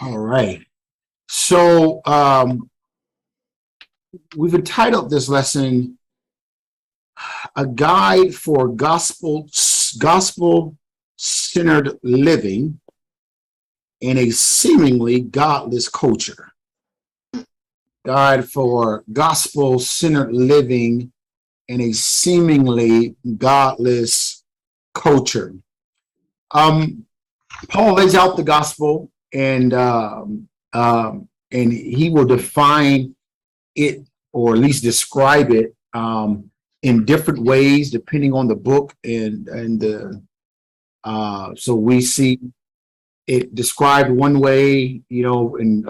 All right. So we've entitled this lesson "A Guide for Gospel-Centered Living in a Seemingly Godless Culture." Guide for Gospel-Centered Living in a Seemingly Godless Culture. Paul lays out the gospel, and he will define it, or at least describe it, in different ways depending on the book, and the so we see it described one way, in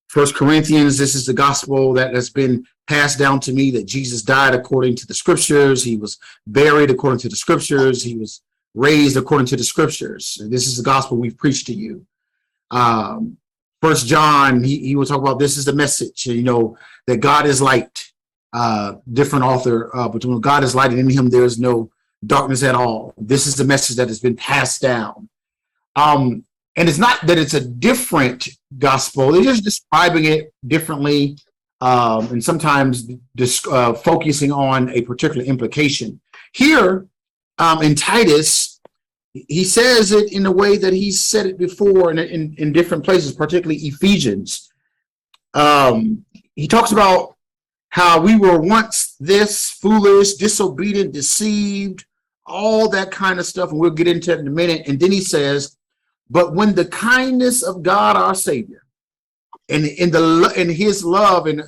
First Corinthians. This is the gospel that has been passed down to me, that Jesus died according to the scriptures, he was buried according to the scriptures, he was raised according to the scriptures. And this is the gospel we've preached to you. First John, he will talk about, this is the message, that God is light. Different author, but when God is light, and in him there is no darkness at all. This is the message that has been passed down. And it's not that it's a different gospel, they're just describing it differently, and sometimes focusing on a particular implication. Here, in Titus, he says it in a way that he's said it before in different places, particularly Ephesians. He talks about how we were once this, foolish, disobedient, deceived, all that kind of stuff, and we'll get into it in a minute. And then he says, but when the kindness of God our Savior and in his love and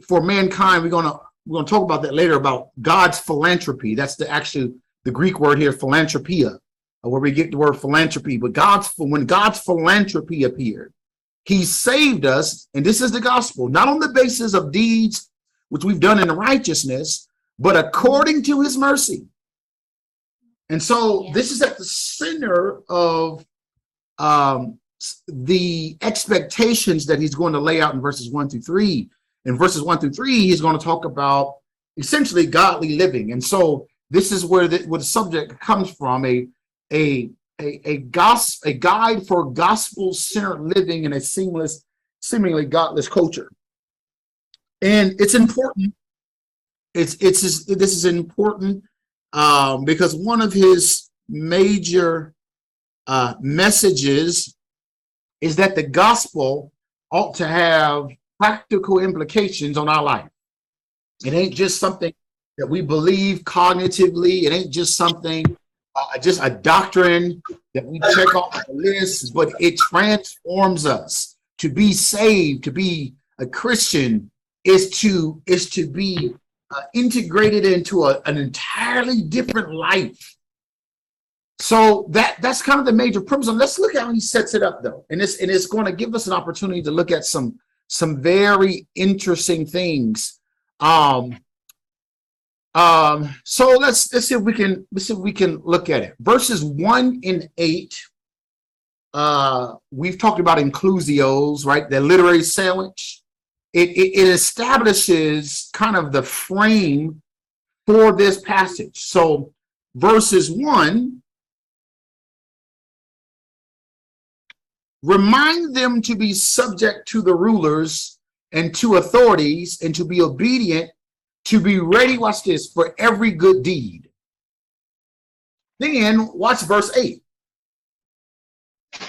for mankind, we're gonna talk about that later, about God's philanthropy. That's the Greek word here, philanthropia, where we get the word philanthropy. But when God's philanthropy appeared, he saved us, and this is the gospel, not on the basis of deeds which we've done in righteousness, but according to his mercy. And so this is at the center of the expectations that he's going to lay out in verses 1 through 3. In verses 1 through 3, he's going to talk about essentially godly living. And so this is where the subject comes from, a guide for gospel-centered living in a seemingly godless culture. And it's important. This is important because one of his major messages is that the gospel ought to have practical implications on our life. It ain't just something that we believe cognitively. It ain't just something, just a doctrine that we check off the list, but it transforms us. To be saved, to be a Christian, is to be integrated into an entirely different life. So that's kind of the major premise. And let's look at how he sets it up, though, and it's going to give us an opportunity to look at some very interesting things. So let's see if we can look at it. Verses 1 and 8. We've talked about inclusios, right? The literary sandwich. It establishes kind of the frame for this passage. So verses 1, remind them to be subject to the rulers and to authorities, and to be obedient, to be ready, watch this, for every good deed. Then watch verse 8.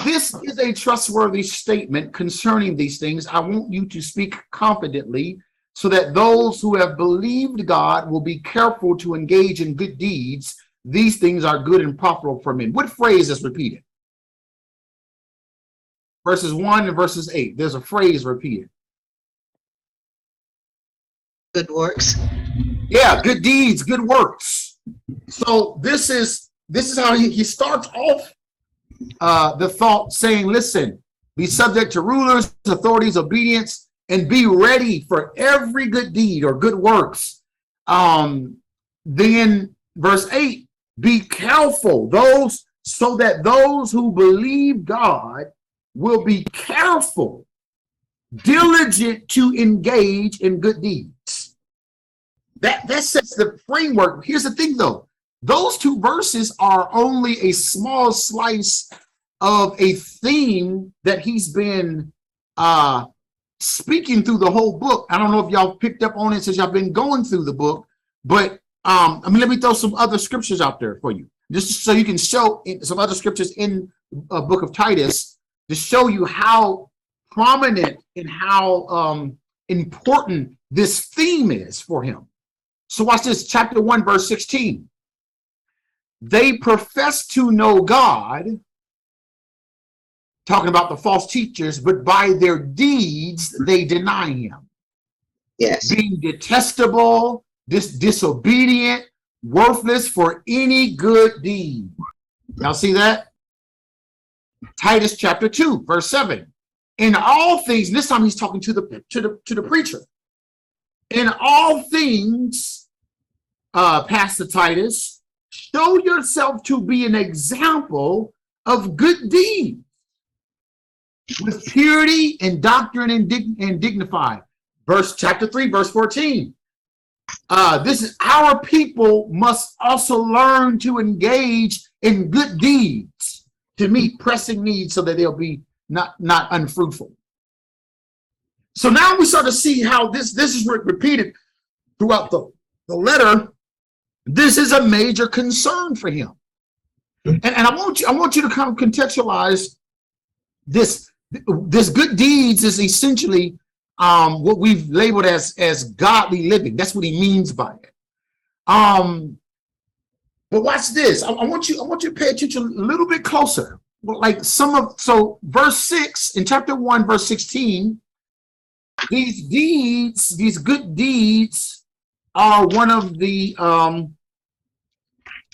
This is a trustworthy statement concerning these things. I want you to speak confidently, so that those who have believed God will be careful to engage in good deeds. These things are good and profitable for men. What phrase is repeated? Verses 1 and verses 8. There's a phrase repeated. Good works. Yeah, good deeds, good works. So this is how he starts off the thought, saying, listen, be subject to rulers, authorities, obedience, and be ready for every good deed or good works. Then verse 8, be careful, so that those who believe God will be careful, diligent to engage in good deeds. That sets the framework. Here's the thing, though. Those two verses are only a small slice of a theme that he's been speaking through the whole book. I don't know if y'all picked up on it since y'all been going through the book, but let me throw some other scriptures out there for you, just so you can show some other scriptures in a book of Titus to show you how prominent and how important this theme is for him. So watch this, chapter 1, verse 16. They profess to know God, talking about the false teachers, but by their deeds they deny him. Yes. Being detestable, disobedient, worthless for any good deed. Y'all see that? Titus chapter 2, verse 7. In all things, this time he's talking to the preacher. In all things, Pastor Titus, show yourself to be an example of good deeds, with purity and doctrine and dignified. Chapter 3, verse 14. This is our people must also learn to engage in good deeds to meet pressing needs so that they'll be not unfruitful. So now we start to see how this is repeated throughout the letter. This is a major concern for him. And I want you to kind of contextualize this. This good deeds is essentially what we've labeled as godly living. That's what he means by it. But watch this. I want you to pay attention a little bit closer. Like verse 6 in chapter 1, verse 16, these good deeds are one of the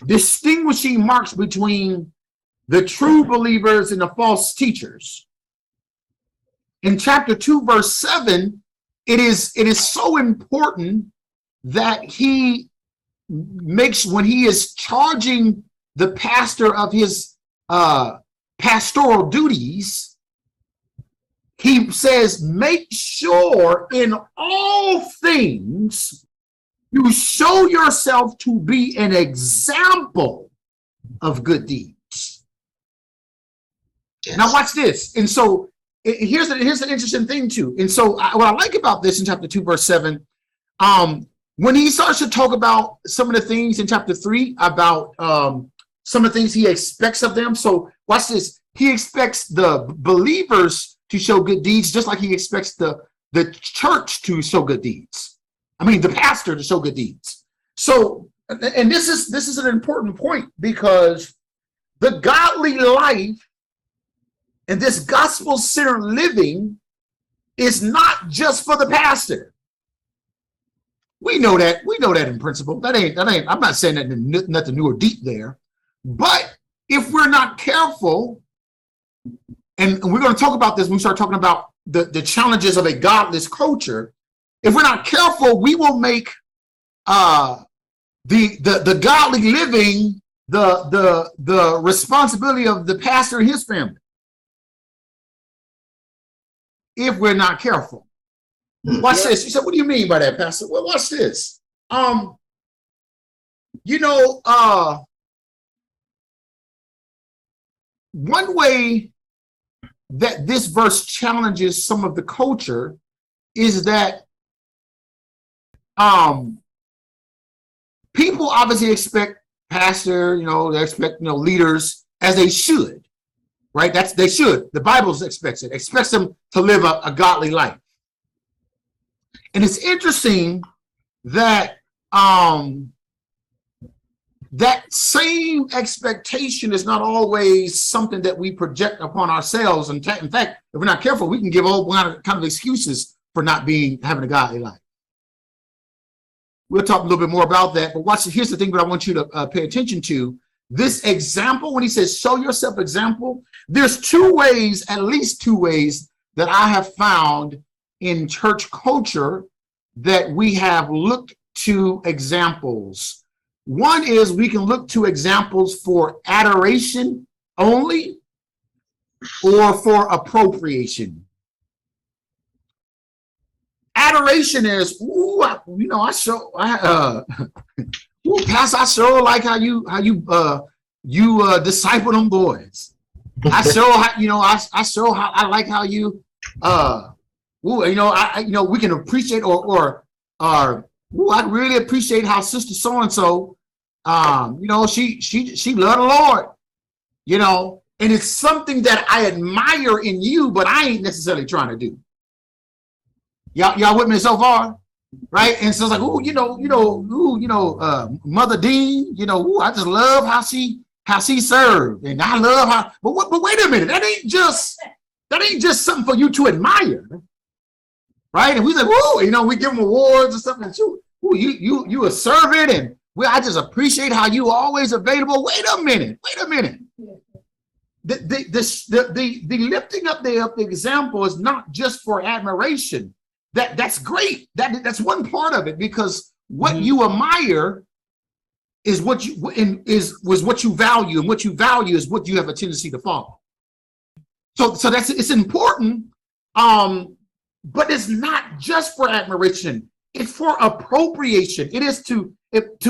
distinguishing marks between the true believers and the false teachers. In chapter 2, verse 7, it is so important that he makes, when he is charging the pastor of his pastoral duties, he says, make sure in all things you show yourself to be an example of good deeds. Yes. Now watch this. And so here's the interesting thing too. And so what I like about this in chapter 2, verse 7, when he starts to talk about some of the things in chapter 3 about some of the things he expects of them. So watch this. He expects the believers to show good deeds, just like he expects the church to show good deeds. I mean, the pastor to show good deeds. So, and this is an important point, because the godly life and this gospel-centered living is not just for the pastor. We know that in principle. That ain't. I'm not saying that nothing new or deep there. But if we're not careful, and we're going to talk about this when we start talking about the challenges of a godless culture, if we're not careful, we will make the godly living the responsibility of the pastor and his family. If we're not careful. Watch this. You said, what do you mean by that, Pastor? Well, watch this. One way that this verse challenges some of the culture is that people obviously expect pastor, they expect, leaders, as they should, right? They should. The Bible expects them to live a godly life. And it's interesting that that same expectation is not always something that we project upon ourselves. And in fact, if we're not careful, we can give all kind of excuses for not having a godly life. We'll talk a little bit more about that, but watch. Here's the thing that I want you to pay attention to. This example, when he says, show yourself example, there's at least two ways that I have found in church culture that we have looked to examples. One is we can look to examples for adoration only or for appropriation. Adoration is, Pastor, I sure like how you disciple them boys. I show how, I show how I like how you, we can appreciate I really appreciate how sister so-and-so, she loved the Lord, and it's something that I admire in you, but I ain't necessarily trying to do. Y'all with me so far? Right? And so it's like, Mother Dean, I just love how she served, and I love how. But wait a minute, that ain't just something for you to admire, right? And we like, we give them awards or something. You a servant, and I just appreciate how you always available. Wait a minute. The lifting up the example is not just for admiration. That's great. That's one part of it, because what you admire is what you was what you value, and what you value is what you have a tendency to follow. So it's important, but it's not just for admiration. It's for appropriation. It is to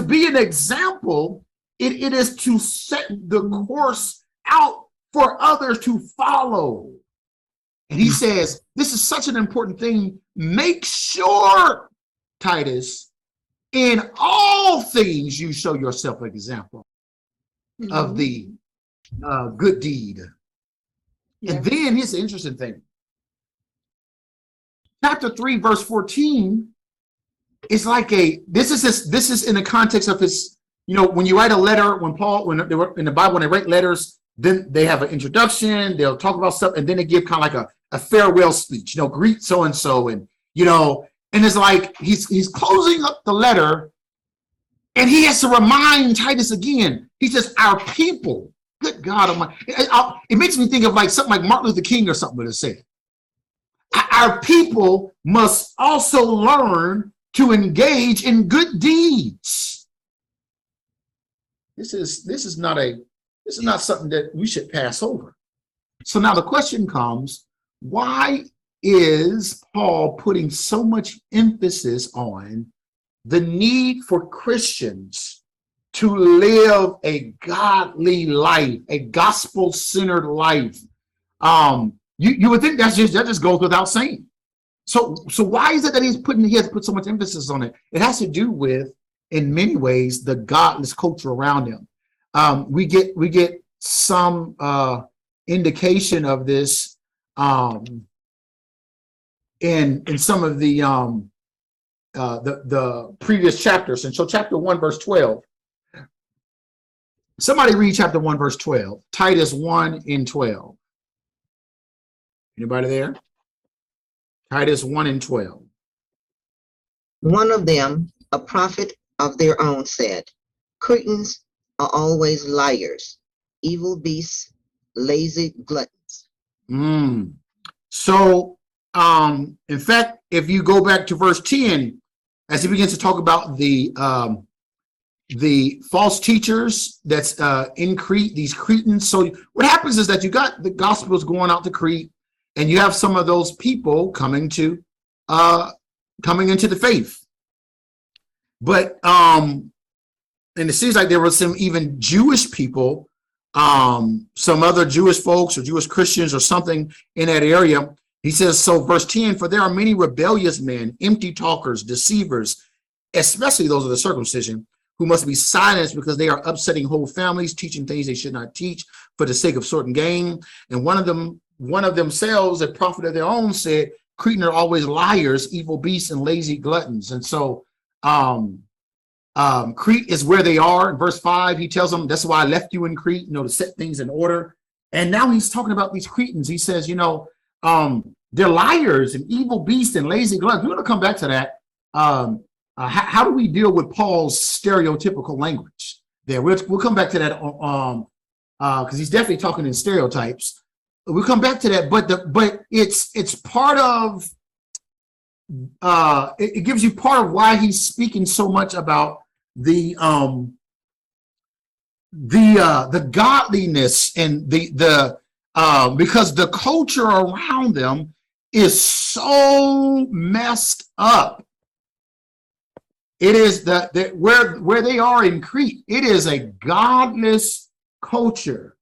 be an example. It is to set the course out for others to follow. And he says, this is such an important thing. Make sure, Titus, in all things you show yourself an example of the good deed. Yeah. And then here's the interesting thing. Chapter 3, verse 14 is like this is in the context of his, when you write a letter, when they were in the Bible, when they write letters, then they have an introduction, they'll talk about stuff, and then they give kind of like a farewell speech, greet so-and-so, and it's like he's closing up the letter, and he has to remind Titus again. He says, our people, good God Almighty. It makes me think of like something like Martin Luther King or something would have said. Our people must also learn to engage in good deeds. This is not something that we should pass over. So now the question comes, why is Paul putting so much emphasis on the need for Christians to live a godly life, a gospel-centered life? You would think that just goes without saying. So why is it that he has put so much emphasis on it? It has to do with, in many ways, the godless culture around him. We get some indication of this in some of the previous chapters. And so chapter 1, verse 12. Somebody read chapter 1, verse 12. Titus 1 and 12. Anybody there? Titus 1 and 12. One of them, a prophet of their own, said, Cretans are always liars, evil beasts, lazy gluttons. So, in fact, if you go back to verse 10, as he begins to talk about the false teachers that's in Crete, these Cretans. So what happens is that you got the gospels going out to Crete, and you have some of those people coming into the faith. But and it seems like there were some even Jewish people, some other Jewish folks or Jewish Christians or something in that area. He says, so verse 10, for there are many rebellious men, empty talkers, deceivers, especially those of the circumcision, who must be silenced because they are upsetting whole families, teaching things they should not teach for the sake of certain gain. And one of themselves, a prophet of their own, said, Cretans are always liars, evil beasts, and lazy gluttons. And so Crete is where they are. In verse 5, he tells them, that's why I left you in Crete, to set things in order. And now he's talking about these Cretans. He says, they're liars and evil beasts and lazy gluttons. We're going to come back to that. How do we deal with Paul's stereotypical language there? We'll come back to that because he's definitely talking in stereotypes. We'll come back to that, but it's part of it gives you part of why he's speaking so much about the godliness and the because the culture around them is so messed up. It is that where they are in Crete, it is a godless culture.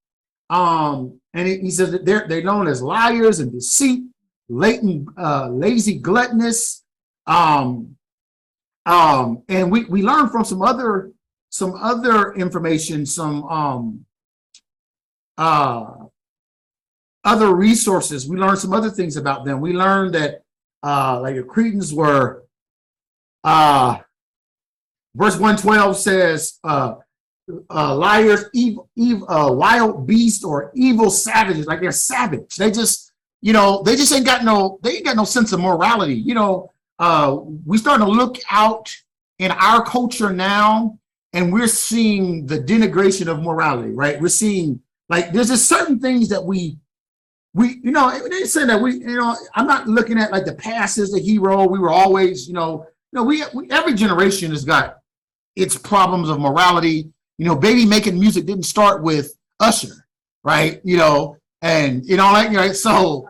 He says that they're known as liars and deceit, latent, lazy gluttonous. And we learned from some other information, some other resources. We learned some other things about them. We learned that like the Cretans were verse 112 says liars, evil, wild beasts, or evil savages. Like they're savage. They just ain't got no sense of morality. We starting to look out in our culture now, and we're seeing the denigration of morality, right? We're seeing like there's just certain things that we they say that I'm not looking at like the past as the hero. We were always, we every generation has got its problems of morality. Baby making music didn't start with Usher, right? Right? So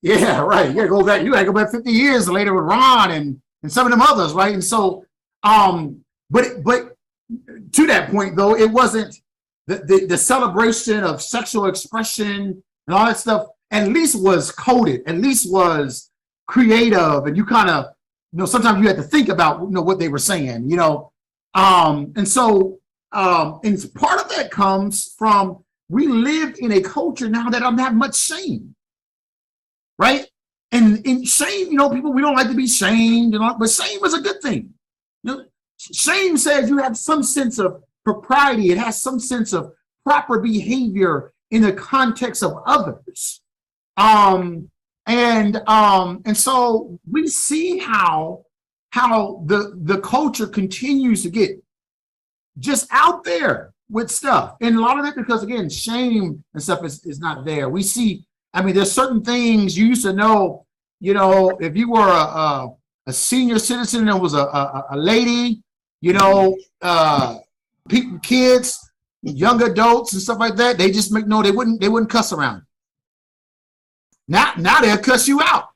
yeah, right. You gotta go back 50 years later with Ron and some of them others, right? And so but to that point though, it wasn't the celebration of sexual expression and all that stuff at least was coded, at least was creative, and you kind of sometimes you had to think about what they were saying, and so and part of that comes from we live in a culture now that don't have much shame, right? And in shame, people, we don't like to be shamed, but shame is a good thing. Shame says you have some sense of propriety. It has some sense of proper behavior in the context of others. And so we see how the culture continues to get just out there with stuff. And a lot of it because, again, shame and stuff is not there. We see, there's certain things you used to know, if you were a senior citizen and was a lady, kids, young adults and stuff like that, they just they wouldn't cuss around. Now they'll cuss you out.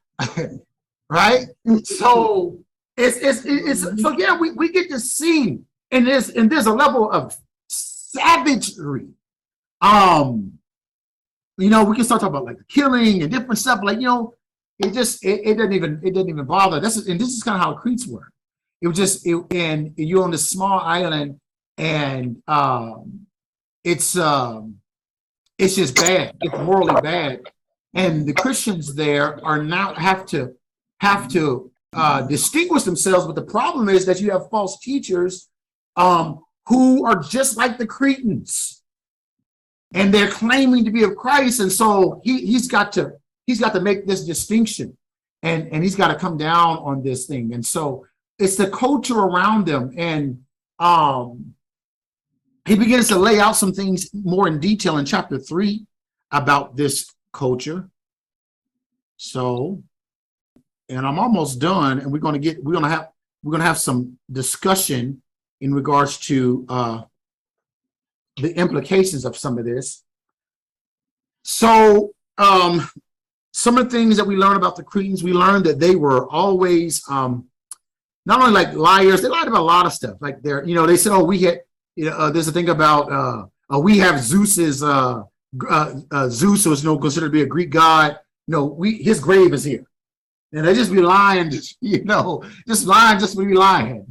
Right? So so yeah, we get to see, and there's a level of savagery. We can start talking about like the killing and different stuff, like it doesn't even bother. This is kind of how the Cretes were. It was just and you're on this small island, and it's just bad. It's morally bad, and the Christians there are now have to distinguish themselves. But the problem is that you have false teachers who are just like the Cretans, and they're claiming to be of Christ, and so he's got to make this distinction, and he's got to come down on this thing. And so it's the culture around them, and he begins to lay out some things more in detail in chapter 3 about this culture. So, and I'm almost done, and we're gonna have some discussion in regards to the implications of some of this. So, some of the things that we learn about the Cretans, we learned that they were always not only like liars, they lied about a lot of stuff. Like they said, oh, we had, there's a thing about we have Zeus's Zeus was considered to be a Greek god. His grave is here, and they just be lying, just lying, just to be lying,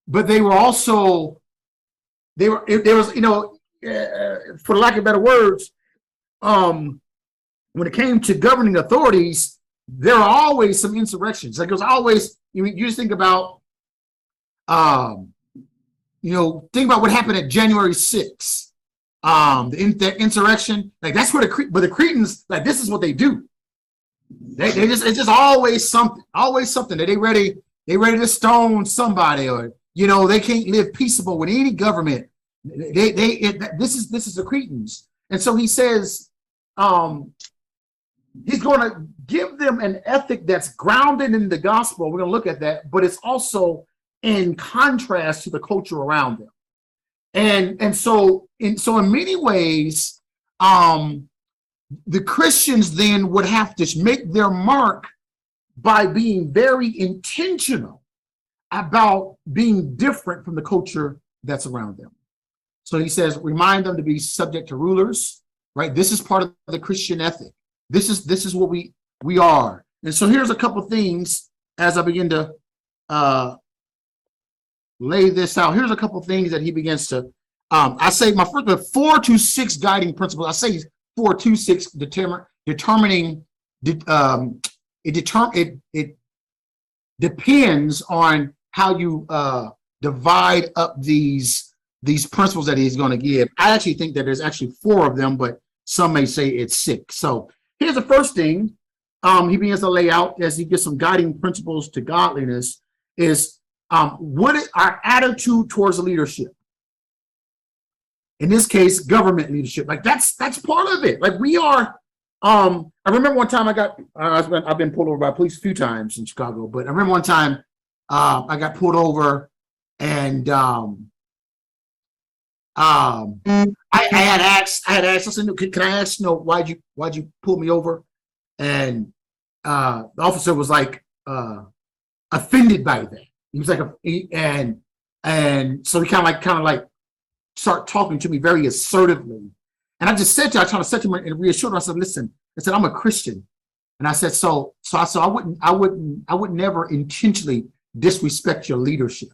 But they were also there was for lack of better words, when it came to governing authorities, there are always some insurrections. Like there's always, you just think about, think about what happened at January 6th. The insurrection, like that's where the Cretans, like this is what they do. They just, it's just always something that they ready to stone somebody, or they can't live peaceable with any government. This is the Cretans. And so he says he's going to give them an ethic that's grounded in the gospel. We're going to look at that, but it's also in contrast to the culture around them. And so in many ways, the Christians then would have to make their mark by being very intentional about being different from the culture that's around them. So he says, remind them to be subject to rulers, right? This is part of the Christian ethic. This is what we are. And so here's a couple things as I begin to lay this out. Here's a couple things that he begins to, I say my first, the 4 to 6 guiding principles. I say 4 to 6 determining, it depends on how you divide up these principles that he's going to give. I actually think that there's actually 4 of them, but some may say it's 6. So here's the first thing he begins to lay out as he gives some guiding principles to godliness is what is our attitude towards leadership. In this case, government leadership. Like that's part of it. Like we are. I remember one time I've been pulled over by police a few times in Chicago, but I remember one time I got pulled over and I had asked, listen, can I ask, why'd you pull me over? And the officer was like offended by that. He was like, and so he kind of like start talking to me very assertively. And I just said to him, I tried to set him and reassure him. I said, listen, I said, I'm a Christian. And I said, so I would never intentionally disrespect your leadership.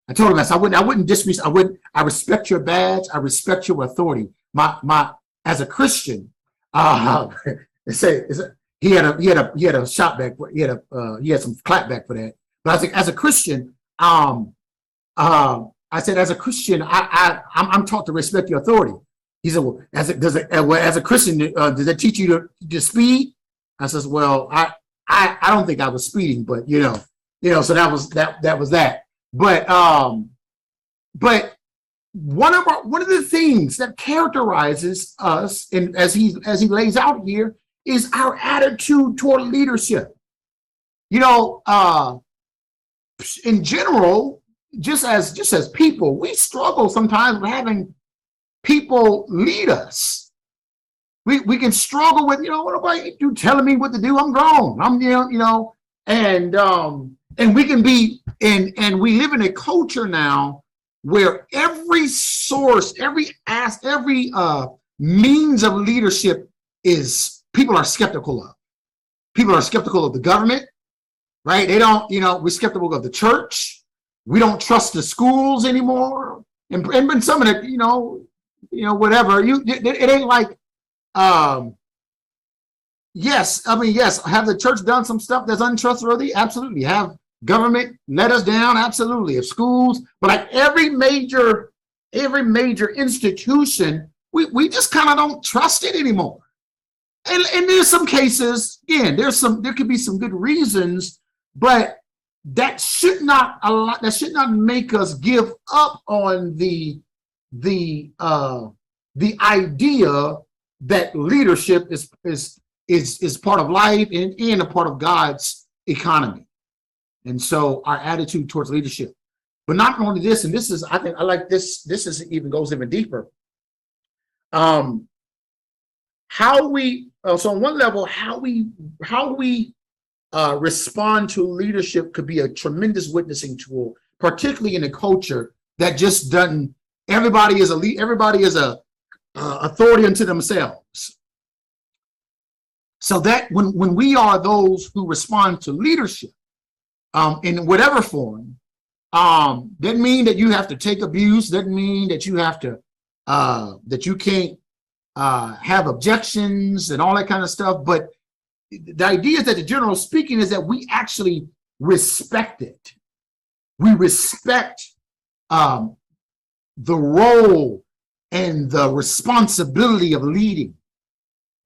I told him, I wouldn't disrespect, I respect your badge. I respect your authority. As a Christian, he had a shot back, he had some clap back for that. But I was like, as a Christian, I said, as a Christian, I'm taught to respect your authority. He said, well, as a Christian, does that teach you to speed? I says, well, I don't think I was speeding, but so that was that. But one of the things that characterizes us, and as he lays out here, is our attitude toward leadership. In general, just as people, we struggle sometimes with having people lead us. We can struggle with, what about you telling me what to do? I'm grown. And we can be, and we live in a culture now where every source, every means of leadership people are skeptical of. People are skeptical of the government, right? We're skeptical of the church. We don't trust the schools anymore. And some of it, whatever. It ain't like, yes, have the church done some stuff that's untrustworthy? Absolutely. Have government let us down? Absolutely. If schools, but like every major institution, we just kind of don't trust it anymore. And there's some cases, again, there could be some good reasons, but that should not make us give up on the idea that leadership is part of life and a part of God's economy. And so our attitude towards leadership. But not only this, and this is, I think I like this, goes even deeper. So on one level, how we respond to leadership could be a tremendous witnessing tool, particularly in a culture that just doesn't, everybody is a authority unto themselves. So that when we are those who respond to leadership in whatever form, doesn't mean that you have to take abuse, doesn't mean that you have to that you can't have objections and all that kind of stuff. But the idea is that the general speaking is that we actually respect it. We respect the role and the responsibility of leading.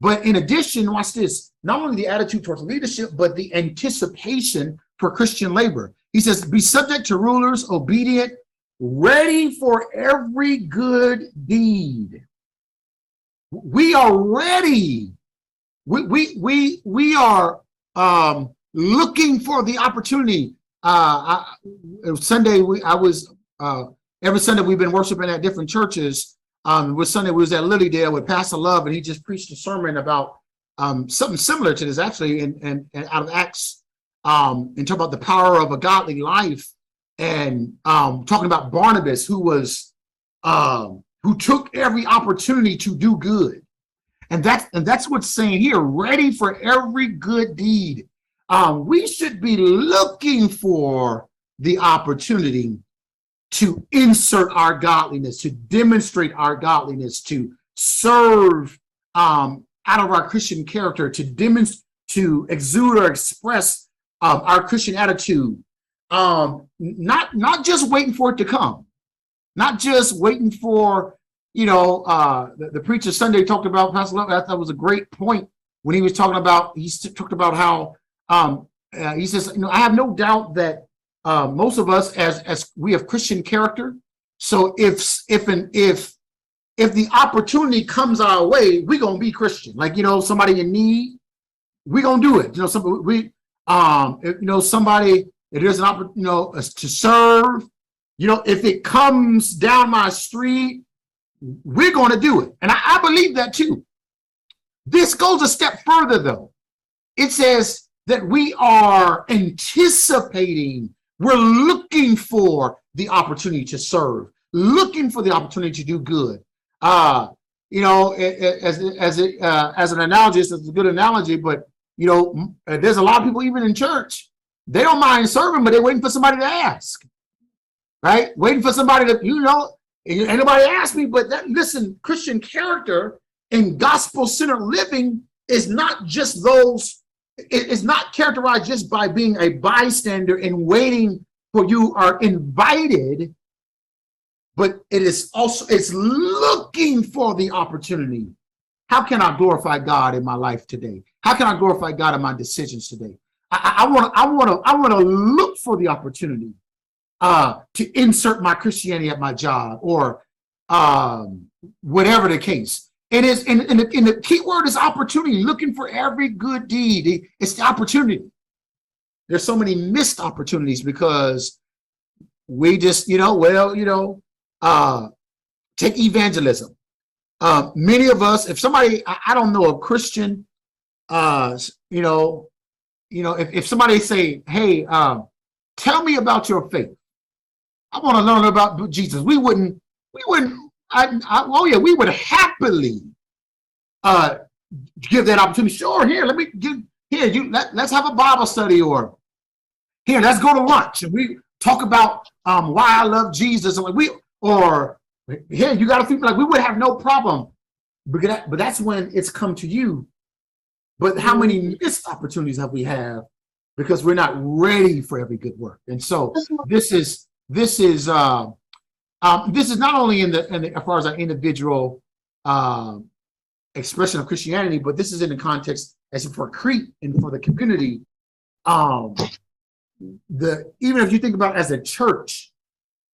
But in addition, watch this, not only the attitude towards leadership, but the anticipation for Christian labor. He says, be subject to rulers, obedient, ready for every good deed. We are ready. We are looking for the opportunity. Sunday, every Sunday we've been worshiping at different churches. With Sunday we was at Lilydale with Pastor Love, and he just preached a sermon about something similar to this, actually, and out of Acts, and talk about the power of a godly life, and talking about Barnabas, who was who took every opportunity to do good. And that's what's saying here, ready for every good deed. We should be looking for the opportunity to insert our godliness, to demonstrate our godliness, to serve out of our Christian character, to exude or express our Christian attitude. Not just waiting for it to come, not just waiting for, the preacher Sunday talked about, Pastor Love, I thought was a great point when he was talking about, how he says, I have no doubt that most of us as we have Christian character. So if the opportunity comes our way, we're gonna be Christian. Like, somebody in need, we're gonna do it. Somebody, if there's an opportunity, to serve, if it comes down my street, we're going to do it. And I believe that too. This goes a step further though. It says that we are anticipating, we're looking for the opportunity to serve, looking for the opportunity to do good. As an analogy, it's a good analogy, but there's a lot of people even in church, they don't mind serving, but they're waiting for somebody to ask, right? Waiting for somebody to, ain't nobody asked me, but listen, Christian character and gospel-centered living is not just those, it's not characterized just by being a bystander and waiting for you are invited, but it's looking for the opportunity. How can I glorify God in my life today? How can I glorify God in my decisions today? I want to look for the opportunity to insert my Christianity at my job, or whatever the case. It is, and the key word is opportunity, looking for every good deed. It's the opportunity. There's so many missed opportunities because we just, take evangelism. Many of us, if somebody, I don't know, a Christian, if somebody say, hey, tell me about your faith. I want to learn about Jesus. We would happily give that opportunity. Sure, here, let's have a Bible study, or here, let's go to lunch and we talk about why I love Jesus. Or here, you got to think, like, we would have no problem. But that's when it's come to you. But how many missed opportunities have we had because we're not ready for every good work? And so this is not only in the as far as our individual expression of Christianity, but this is in the context as for Crete and for the community. Even if you think about it as a church,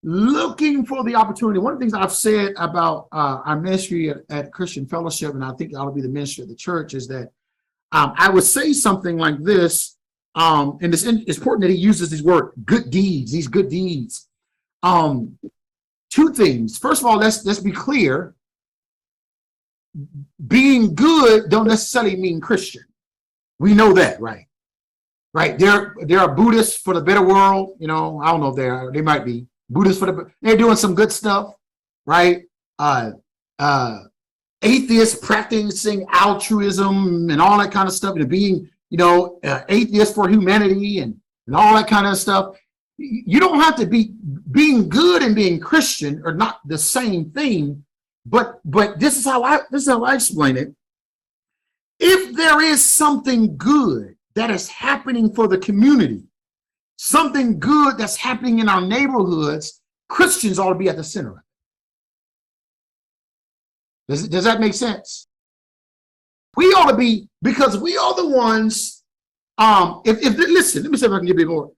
looking for the opportunity. One of the things I've said about our ministry at Christian Fellowship, and I think that'll be the ministry of the church, is that I would say something like this, and it's important that he uses these words, good deeds, these good deeds. Two things. First of all, let's be clear. Being good don't necessarily mean Christian. We know that, right? Right. There are Buddhists for the better world. I don't know if they might be Buddhists they're doing some good stuff, right? Atheists practicing altruism and all that kind of stuff, and being, atheists for humanity and all that kind of stuff. You don't have to being good and being Christian are not the same thing, but this is how I explain it. If there is something good that is happening for the community, something good that's happening in our neighborhoods, Christians ought to be at the center of it. Does that make sense? We ought to be, because we are the ones. Listen, let me see if I can give you more.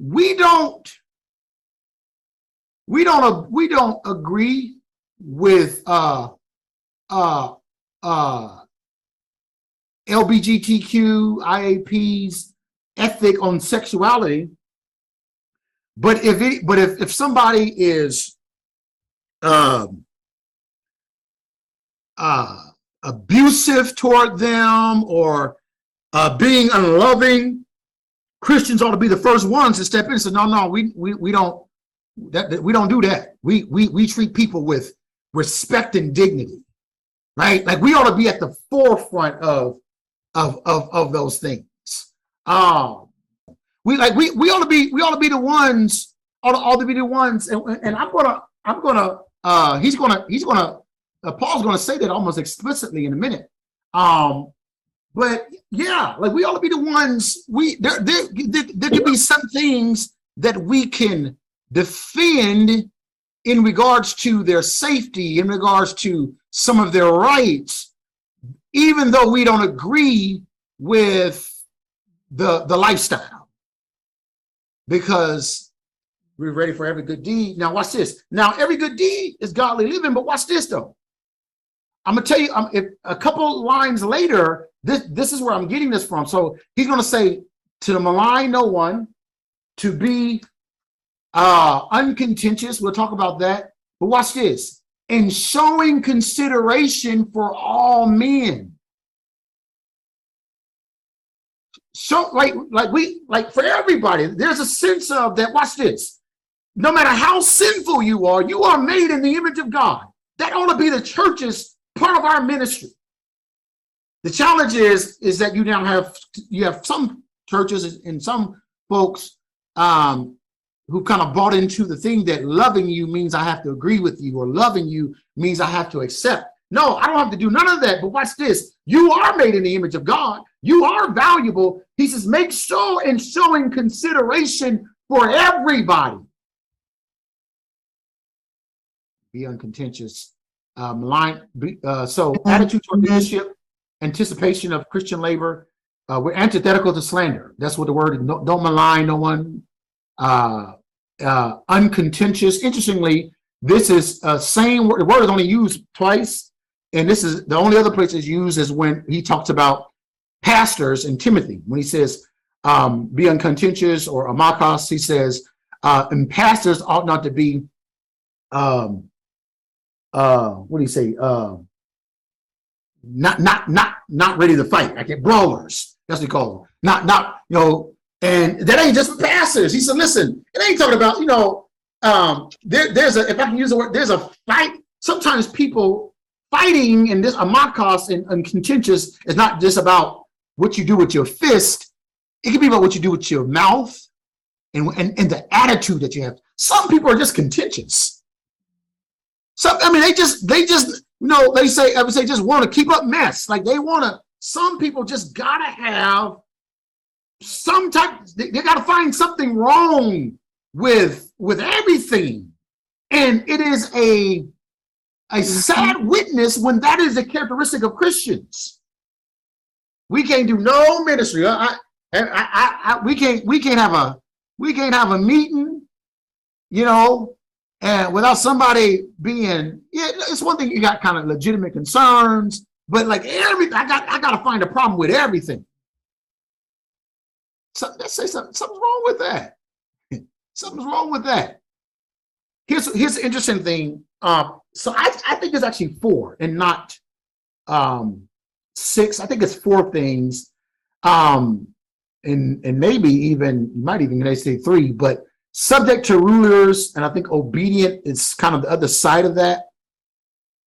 We don't agree with LGBTQ IAP's ethic on sexuality, but if somebody is abusive toward them or being unloving, Christians ought to be the first ones to step in and say, no, we That we don't do that. We treat people with respect and dignity, right? Like we ought to be at the forefront of those things. We ought to be the ones, ought to be the ones, and Paul's gonna say that almost explicitly in a minute. But yeah, like we ought to be the ones. There could be some things that we can defend in regards to their safety, in regards to some of their rights, even though we don't agree with the lifestyle, because we're ready for every good deed. Now watch this. Now every good deed is godly living, but watch this though. I'm gonna tell you, if a couple lines later, this is where I'm getting this from. So he's gonna say, to malign no one, to be uncontentious. We'll talk about that. But watch this. And showing consideration for all men. So like for everybody, there's a sense of that. Watch this. No matter how sinful you are made in the image of God. That ought to be the church's part of our ministry. The challenge is that you now have some churches and some folks who kind of bought into the thing that loving you means I have to agree with you, or loving you means I have to accept. No, I don't have to do none of that. But watch this. You are made in the image of God. You are valuable. He says, make sure in showing consideration for everybody. Be uncontentious. So attitude toward leadership, anticipation of Christian labor. We're antithetical to slander. That's what the word is. Don't malign no one. Uncontentious. Interestingly, this is same word. The word is only used twice, and this is the only other place it's used is when he talks about pastors in Timothy. When he says be uncontentious or amakos, he says and pastors ought not to be what do you say? Not ready to fight. Like brawlers. That's what he calls them. Not and that ain't just for pastors. He said, listen, it ain't talking about, there's a, if I can use the word, there's a fight. Sometimes people fighting in this amakos and contentious is not just about what you do with your fist. It can be about what you do with your mouth and the attitude that you have. Some people are just contentious. They say, I would say, just want to keep up mess. Like some people just gotta have some type, they gotta find something wrong with everything. And it is a sad witness when that is a characteristic of Christians. We can't do no ministry. We can't have a meeting, and without somebody being, it's one thing you got kind of legitimate concerns, but like everything, I got to find a problem with everything. So let's say something's wrong with that. Something's wrong with that. Here's the interesting thing. So I think there's actually 4 and not 6. I think it's 4 things. And maybe even, you might even say 3, but subject to rulers, and I think obedient is kind of the other side of that.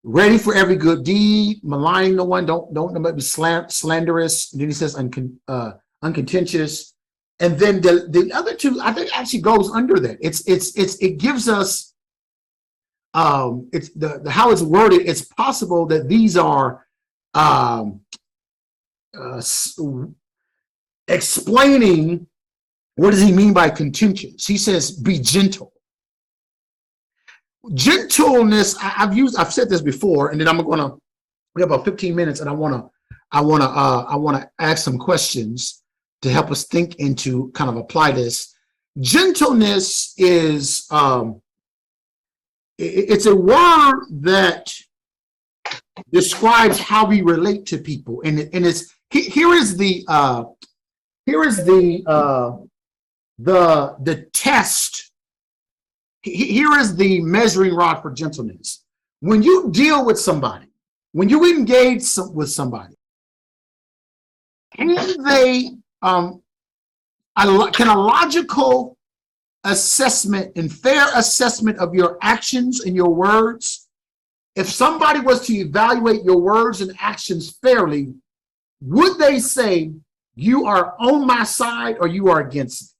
Ready for every good deed, maligning no one, don't be slanderous. And then he says uncontentious. And then the other 2, I think, actually goes under that. It gives us it's the how it's worded. It's possible that these are explaining what does he mean by contentious. He says be gentle. Gentleness, I've said this before, and then we have about 15 minutes, and I want to ask some questions to help us think into kind of apply this. Gentleness is it's a word that describes how we relate to people, and it's here is the test. Here is the measuring rod for gentleness. When you deal with somebody, when you engage with somebody, can a logical assessment and fair assessment of your actions and your words, if somebody was to evaluate your words and actions fairly, would they say you are on my side or you are against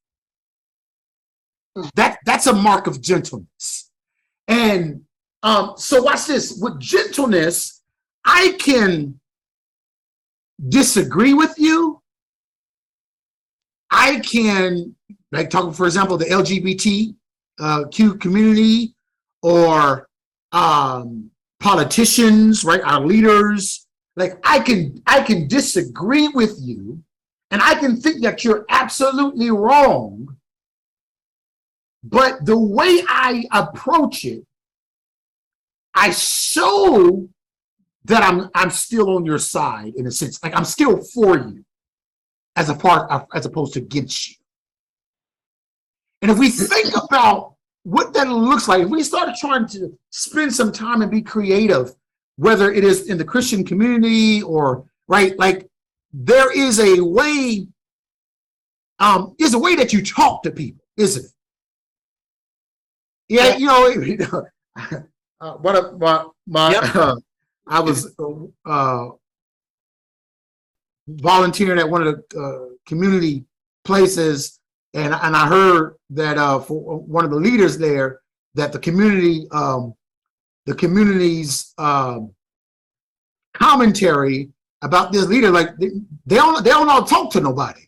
me? That's a mark of gentleness. And so watch this. With gentleness, I can disagree with you. I can, like, talking, for example, the LGBTQ community, or politicians, right? Our leaders. Like, I can disagree with you, and I can think that you're absolutely wrong. But the way I approach it, I show that I'm still on your side, in a sense. Like, I'm still for you, as opposed to against you. And if we think about what that looks like, if we start trying to spend some time and be creative, whether it is in the Christian community or, right, like, there is a way, that you talk to people, isn't it? Yeah, one of my I was volunteering at one of the community places, and I heard that for one of the leaders there, that the community's commentary about this leader, like, they don't all talk to nobody.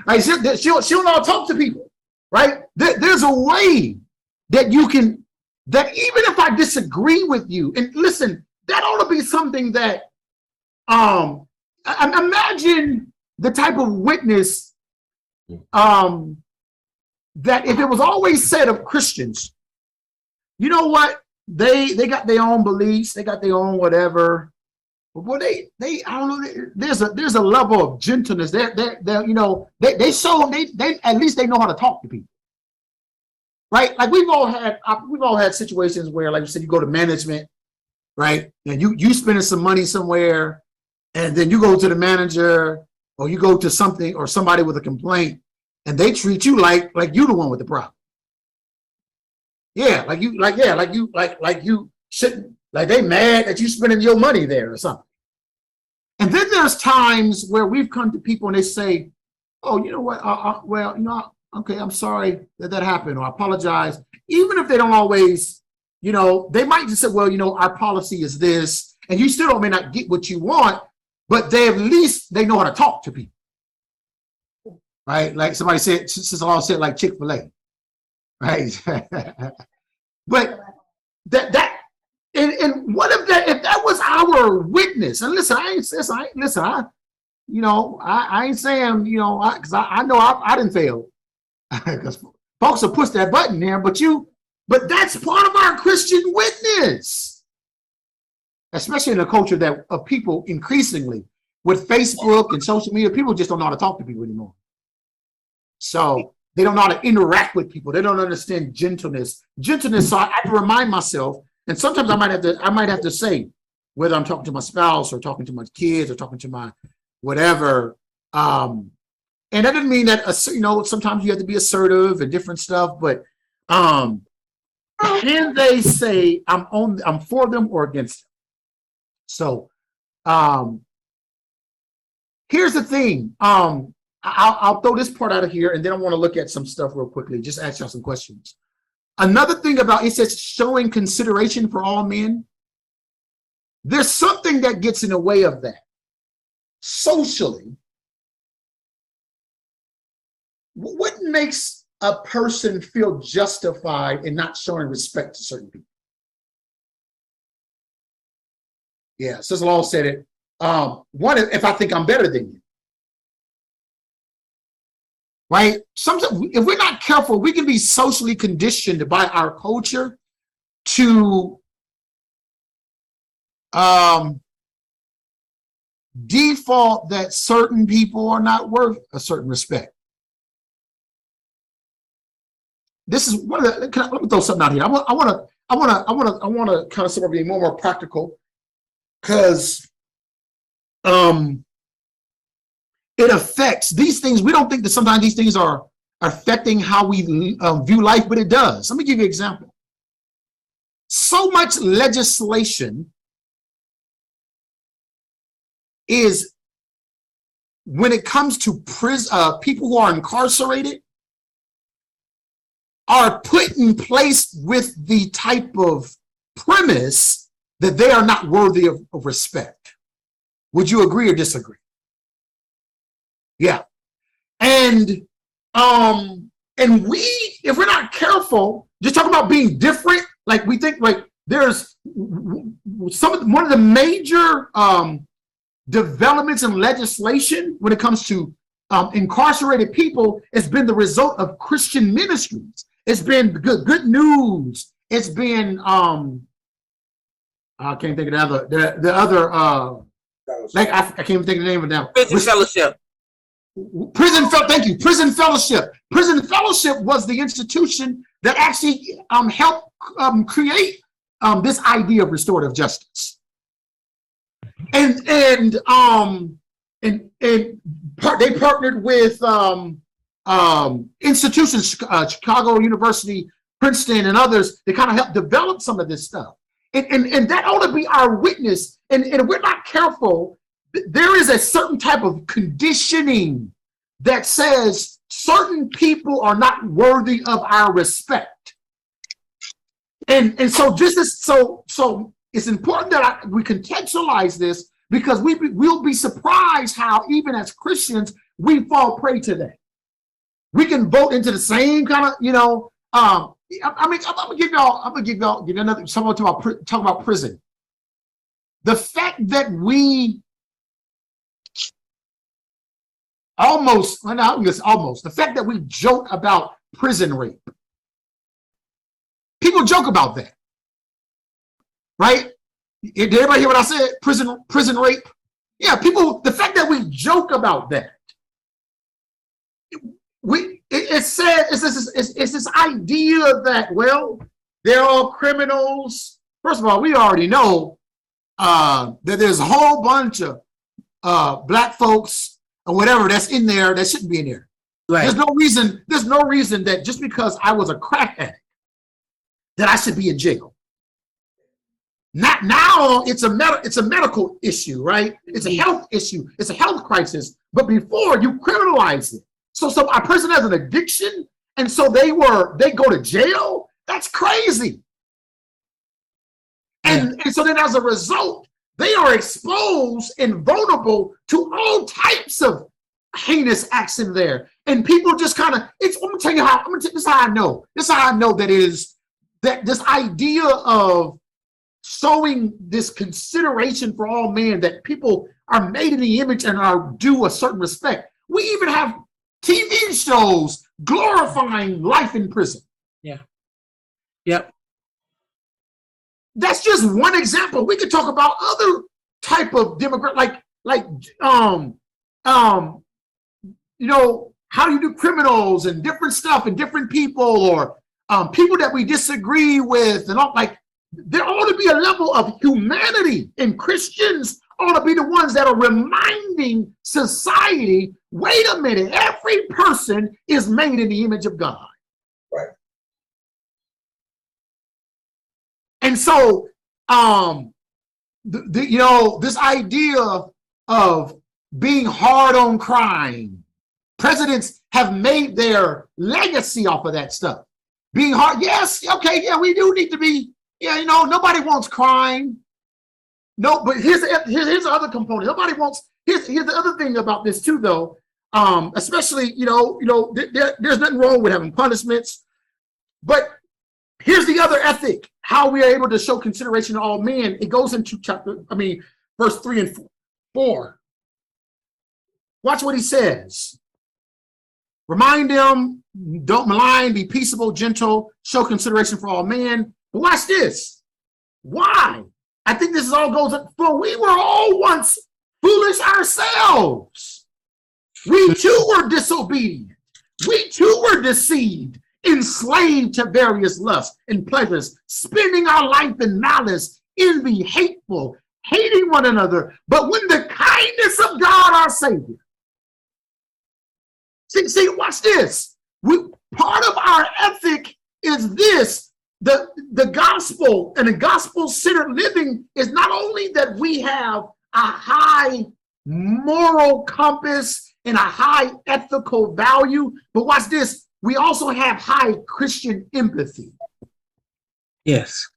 Right? She don't all talk to people, right? There's a way that you can, that even if I disagree with you, and listen, that ought to be something that, imagine the type of witness that if it was always said of Christians, you know what, they got their own beliefs, they got their own whatever. But boy, they I don't know. There's a level of gentleness. They show they at least they know how to talk to people, right? Like, we've all had situations where, like you said, you go to management, right, and you spending some money somewhere, and then you go to the manager, or you go to something or somebody with a complaint, and they treat you like you the one with the problem. Yeah, like you shouldn't, like they mad that you spending your money there or something. And then there's times where we've come to people and they say, "Oh, you know what? Okay, I'm sorry that happened, or I apologize." Even if they don't always, they might just say, "Well, our policy is this," and you still may not get what you want, but they at least they know how to talk to people, right? Like somebody said, Sister Law said, like Chick-fil-A, right? But and what if that was our witness? And listen, I ain't saying, because I know I didn't fail, because folks will push that button there, but that's part of our Christian witness, especially in a culture of people increasingly with Facebook and social media. People just don't know how to talk to people anymore. So they don't know how to interact with people. They don't understand gentleness. So I have to remind myself, and sometimes I might have to say, whether I'm talking to my spouse or talking to my kids or talking to my whatever. And that doesn't mean that sometimes you have to be assertive and different stuff, but can they say I'm for them or against them? So here's the thing. I'll throw this part out of here, and then I want to look at some stuff real quickly. Just ask y'all some questions. Another thing about it says showing consideration for all men. There's something that gets in the way of that socially. What makes a person feel justified in not showing respect to certain people? Yeah, Sister Law said it. One, if I think I'm better than you. Right? Sometimes, if we're not careful, we can be socially conditioned by our culture to default that certain people are not worth a certain respect. This is one of the. Let me throw something out here. I want to kind of sort of be more practical, because it affects these things. We don't think that sometimes these things are affecting how we view life, but it does. Let me give you an example. So much legislation is, when it comes to people who are incarcerated, are put in place with the type of premise that they are not worthy of respect. Would you agree or disagree? Yeah. And we, if we're not careful, just talking about being different, like we think like there's one of the major developments in legislation when it comes to incarcerated people has been the result of Christian ministries. It's been good news. It's been I can't think of the other like I can't even think of the name of them. Prison Fellowship. Thank you. Prison Fellowship. Prison Fellowship was the institution that actually helped create this idea of restorative justice. And they partnered with institutions, Chicago University, Princeton, and others. They kind of helped develop some of this stuff. And that ought to be our witness. And if we're not careful, there is a certain type of conditioning that says certain people are not worthy of our respect. And so this is so it's important that we contextualize this, because we'll be surprised how even as Christians we fall prey to that. We can vote into the same kind of, I mean, I'm gonna give you another. Someone talk about prison. The fact that we the fact that we joke about prison rape. People joke about that, right? Did everybody hear what I said? Prison rape. Yeah, people. The fact that we joke about that. It's this idea that, well, they're all criminals. First of all, we already know that there's a whole bunch of black folks or whatever that's in there that shouldn't be in there. Right. There's no reason that just because I was a crack addict that I should be in jail. Not now, it's a medical issue, right? It's a health issue. It's a health crisis. But before, you criminalized it. So a person has an addiction, and so they go to jail. That's crazy. And so then as a result, they are exposed and vulnerable to all types of heinous acts in there. And people just kind of, this is how I know. This is how I know that this idea of showing this consideration for all men, that people are made in the image and are due a certain respect. We even have TV shows glorifying life in prison. Yeah. Yep. That's just one example. We could talk about other type of demographic, how do you do criminals and different stuff and different people, or people that we disagree with, and all. Like, there ought to be a level of humanity, and Christians ought to be the ones that are reminding society, wait a minute, every person is made in the image of God. Right. And so, this idea of being hard on crime, presidents have made their legacy off of that stuff. Being hard, yes, okay, yeah, we do need to be, nobody wants crime. No, but here's the other component. Nobody wants. Here's the other thing about this too, though. Especially, there's nothing wrong with having punishments, but here's the other ethic: how we are able to show consideration to all men. It goes into verse 3 and 4. Watch what he says. Remind them, don't malign, be peaceable, gentle, show consideration for all men. But watch this. Why? I think this all goes up. For we were all once foolish ourselves. We too were disobedient. We too were deceived, enslaved to various lusts and pleasures, spending our life in malice, envy, hateful, hating one another. But when the kindness of God, our Savior, see, watch this. We part of our ethic is this. The gospel and the gospel-centered living is not only that we have a high moral compass and a high ethical value, but watch this, we also have high Christian empathy. Yes.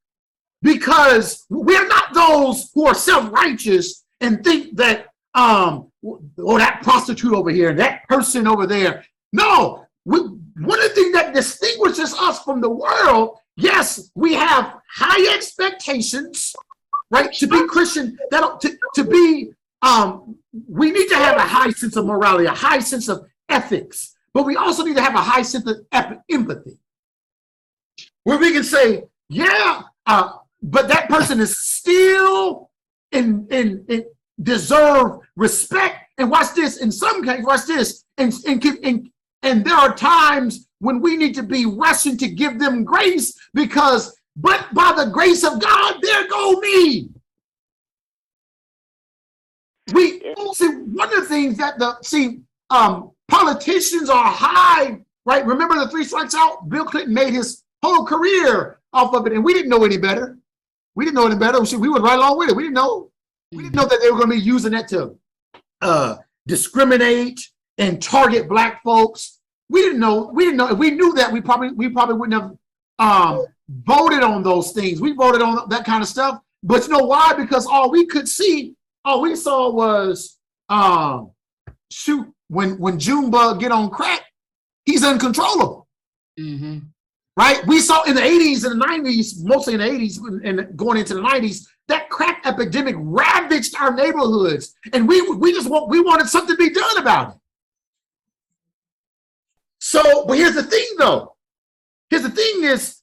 Because we're not those who are self-righteous and think that, that prostitute over here, that person over there. No, one of the things that distinguishes us from the world, yes, we have high expectations, right? To be Christian, to be, we need to have a high sense of morality, a high sense of ethics, but we also need to have a high sense of empathy, where we can say, yeah, but that person is still in deserve respect. And watch this, in some cases, watch this, and there are times when we need to be rushing to give them grace because, but by the grace of God, there go me. We see one of the things that politicians are high, right? Remember the 3 strikes out? Bill Clinton made his whole career off of it, and we didn't know any better. We didn't know any better. We went right along with it. We didn't know that they were going to be using that to discriminate and target Black folks. We didn't know. If we knew that, we probably wouldn't have voted on those things. We voted on that kind of stuff. But you know why? Because all we saw was shoot, when Junebug get on crack, he's uncontrollable. Mm-hmm. Right? We saw in the 80s and the 90s, mostly in the 80s and going into the 90s, that crack epidemic ravaged our neighborhoods. And we wanted something to be done about it. So, but here's the thing though. Here's the thing is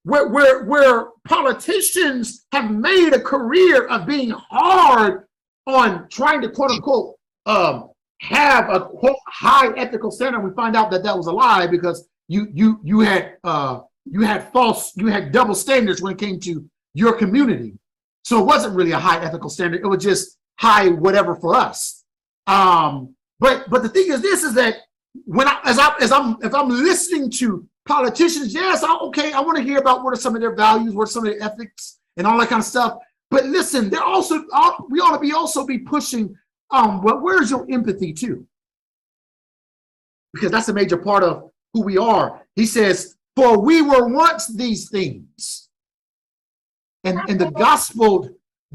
where politicians have made a career of being hard on trying to quote unquote have a quote high ethical standard. We find out that was a lie because you had double standards when it came to your community. So it wasn't really a high ethical standard. It was just high whatever for us. But the thing is this is that if I'm listening to politicians, yes, I want to hear about what are some of their values, what are some of their ethics and all that kind of stuff. But listen, we ought to also be pushing, where's your empathy too? Because that's a major part of who we are. He says, for we were once these things. And the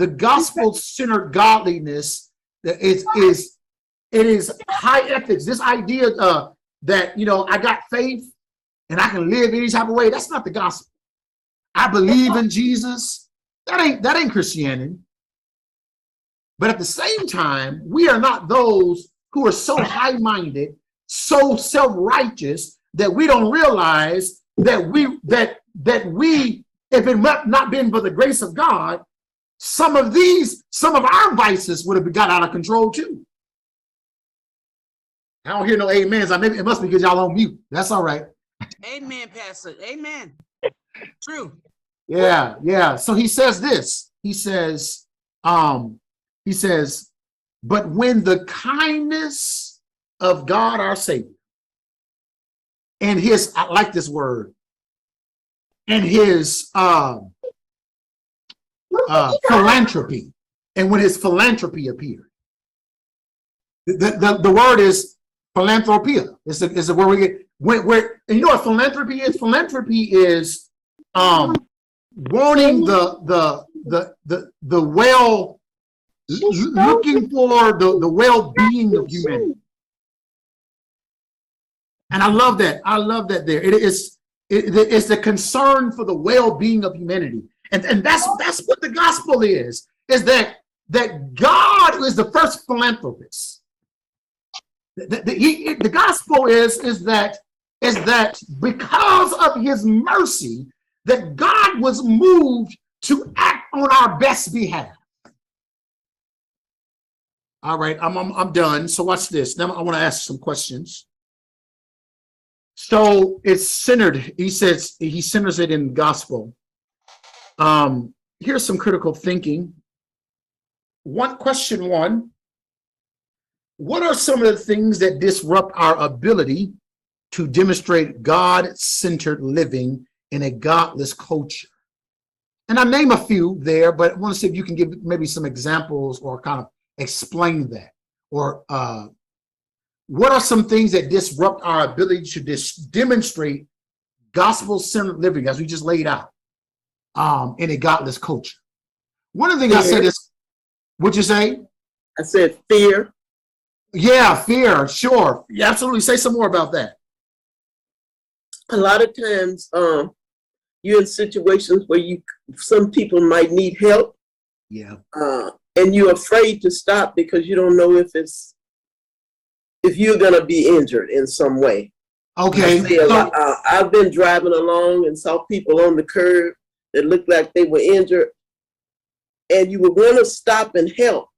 gospel-centered godliness it is high ethics. This idea that, I got faith and I can live any type of way, that's not the gospel. I believe in Jesus. That ain't Christianity. But at the same time, we are not those who are so high-minded, so self-righteous that we don't realize that we, if it not been for the grace of God, some of our vices would have got out of control too. I don't hear no amens. It must be because y'all on mute. That's all right. Amen, Pastor. Amen. True. Yeah. So he says this. He says, but when the kindness of God our Savior and his, I like this word, and his philanthropy, and when his philanthropy appeared. The word is philanthropia. It's the word we get. Where and you know what philanthropy is? Philanthropy is wanting the looking for the well-being of humanity. And I love that. There. It's the concern for the well-being of humanity. And that's what the gospel is that God is the first philanthropist. The gospel is that because of his mercy, that God was moved to act on our best behalf. All right, I'm done. So watch this. Now I want to ask some questions. So it's centered. He says he centers it in the gospel. Here's some critical thinking. Question one. What are some of the things that disrupt our ability to demonstrate God-centered living in a godless culture. And I name a few there, but I want to see if you can give maybe some examples or kind of explain that. Or what are some things that disrupt our ability to demonstrate gospel-centered living, as we just laid out, in a godless culture? One of the things I said is, what'd you say? I said fear. Yeah, fear, sure. Yeah, absolutely. Say some more about that. A lot of times, you're in situations where some people might need help. Yeah. And you're afraid to stop because you don't know if you're gonna be injured in some way. Okay. I've been driving along and saw people on the curb that looked like they were injured, and you would want to stop and help,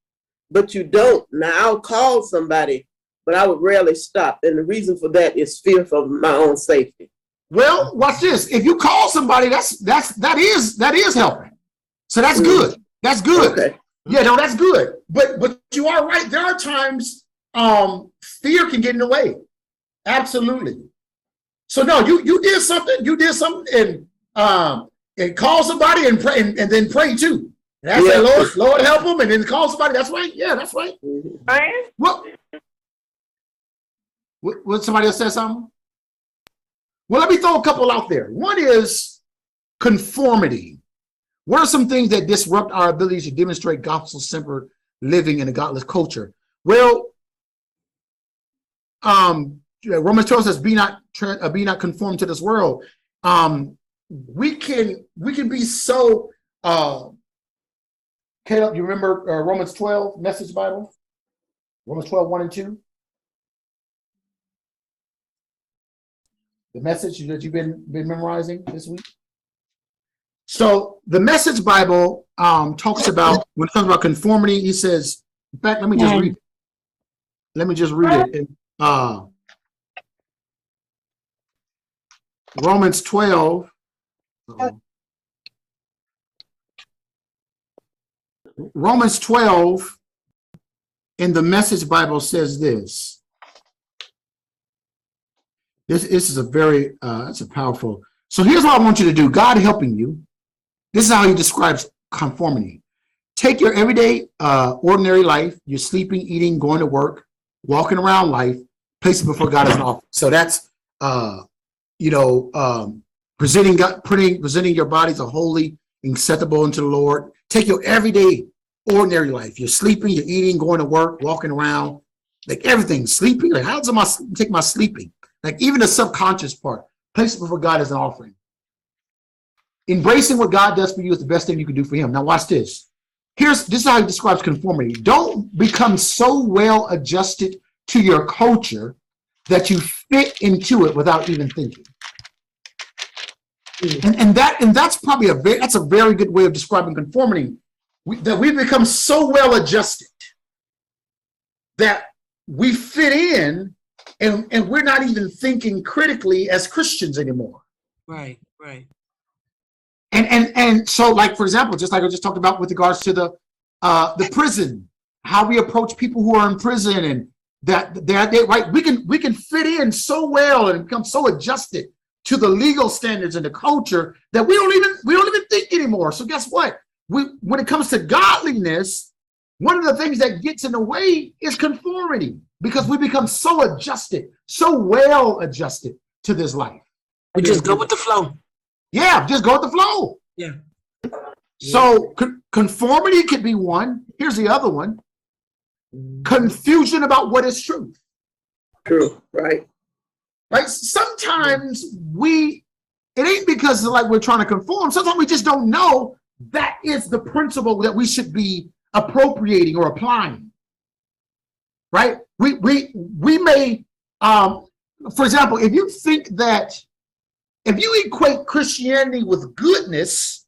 but you don't. Now I'll call somebody, but I would rarely stop, and the reason for that is fear for my own safety. Well, watch this. If you call somebody, that is helping. So that's good. That's good. Okay. Yeah, no, that's good. But you are right. There are times fear can get in the way. Absolutely. So no, you did something. You did something, and call somebody and pray, and then pray too. And that's it, Lord help them, and then call somebody. That's right. Yeah, that's right. Mm-hmm. What somebody else said something? Well, let me throw a couple out there. One is conformity. What are some things that disrupt our ability to demonstrate gospel-centered living in a godless culture? Well, Romans 12 says, "Be not conformed to this world." We can be so. Caleb, you remember Romans 12, Message Bible? Romans 12, 1 and 2. The message that you've been memorizing this week. So the Message Bible talks about, when it talks about conformity, he says, in fact, let me just read it. Let me just read it. Romans 12. Romans 12 in the Message Bible says this. This is a very, it's a powerful. So here's what I want you to do. God helping you. This is how he describes conformity. Take your everyday, ordinary life. You're sleeping, eating, going to work, walking around life, place it before God as an offering. So that's, presenting your bodies a holy, acceptable unto the Lord. Take your everyday, ordinary life. You're sleeping, you're eating, going to work, walking around, like everything, sleeping. Like, how does I take my sleeping? Like even the subconscious part, place it before God as an offering. Embracing what God does for you is the best thing you can do for him. Now watch this. This is how he describes conformity. Don't become so well adjusted to your culture that you fit into it without even thinking. And that's probably a very good way of describing conformity. That we become so well adjusted that we fit in, and we're not even thinking critically as Christians anymore. Right. And so, like, for example, just like I just talked about with regards to the prison, how we approach people who are in prison, and right, we can fit in so well and become so adjusted to the legal standards and the culture that we don't even think anymore. So guess what? When it comes to godliness, one of the things that gets in the way is conformity, because we become so adjusted, so well adjusted to this life. We just go with the flow. Yeah, just go with the flow. Yeah. So conformity could be one. Here's the other one. Confusion about what is truth. True, right. Right? Sometimes it ain't because like we're trying to conform. Sometimes we just don't know that is the principle that we should be appropriating or applying. Right? We may, for example, if you equate Christianity with goodness,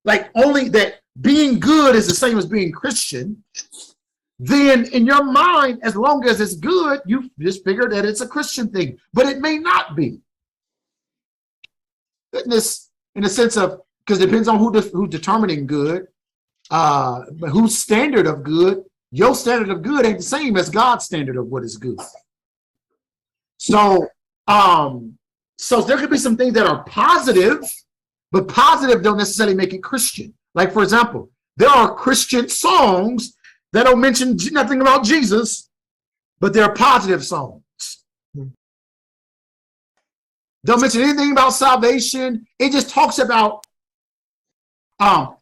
like only that being good is the same as being Christian, then in your mind, as long as it's good, you just figure that it's a Christian thing, but it may not be. Goodness, in the sense of, because it depends on who's determining good, but whose standard of good. Your standard of good ain't the same as God's standard of what is good. So So there could be some things that are positive, but positive don't necessarily make it Christian. Like, for example, there are Christian songs that don't mention nothing about Jesus, but they're positive songs. Don't mention anything about salvation. It just talks about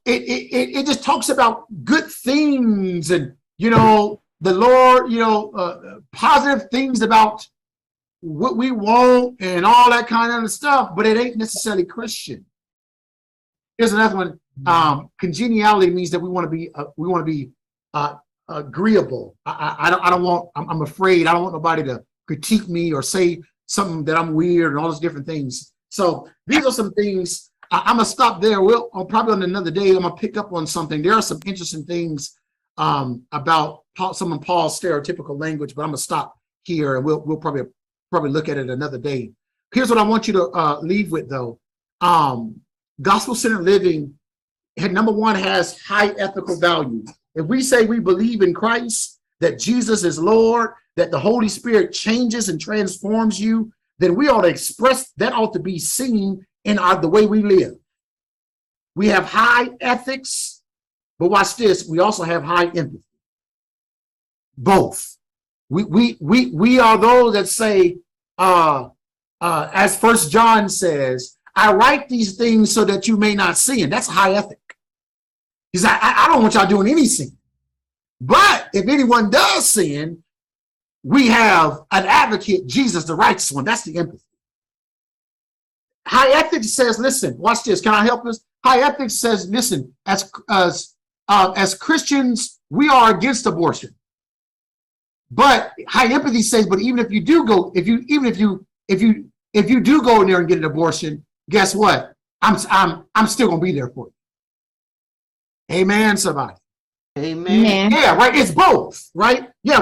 it just talks about good things and, you know, the Lord, you know, positive things about what we want and all that kind of stuff, but it ain't necessarily Christian. Here's another one. Congeniality means that we want to be agreeable. I'm afraid I don't want nobody to critique me or say something that I'm weird and all those different things. So these are some things. I'm gonna stop there. I'll probably on another day, I'm gonna pick up on something. There are some interesting things about some of Paul's stereotypical language, but I'm gonna stop here and we'll probably look at it another day. Here's what I want you to leave with though. Gospel-centered living, number one, has high ethical value. If we say we believe in Christ, that Jesus is Lord, that the Holy Spirit changes and transforms you, then we ought to express, that ought to be seen in the way we live. We have high ethics, but watch this, we also have high empathy. Both. We are those that say, as First John says, I write these things so that you may not sin. That's a high ethic. He said, I don't want y'all doing any sin. But if anyone does sin, we have an advocate, Jesus, the righteous one. That's the empathy. High ethics says, listen, watch this. Can I help us? High ethics says, listen, as Christians, we are against abortion. But high empathy says, but even if you do go, if you do go in there and get an abortion, guess what? I'm still gonna be there for you. Amen, somebody. Amen. Yeah, right. It's both, right? Yeah,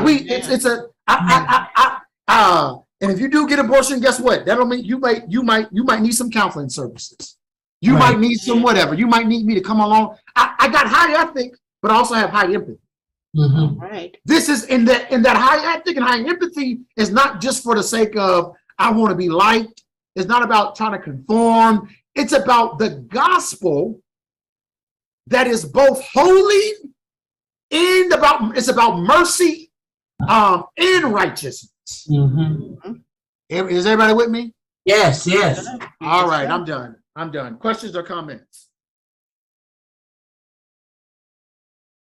and if you do get abortion, guess what? That'll mean you might need some counseling services. You might need some whatever. You might need me to come along. I got high ethics, but I also have high empathy. Mm-hmm. Right. This is in that high ethic and high empathy is not just for the sake of I want to be liked. It's not about trying to conform. It's about the gospel that is both holy and it's about mercy and righteousness. Mm-hmm. Is everybody with me? Yes, yes. All right, I'm done. Questions or comments?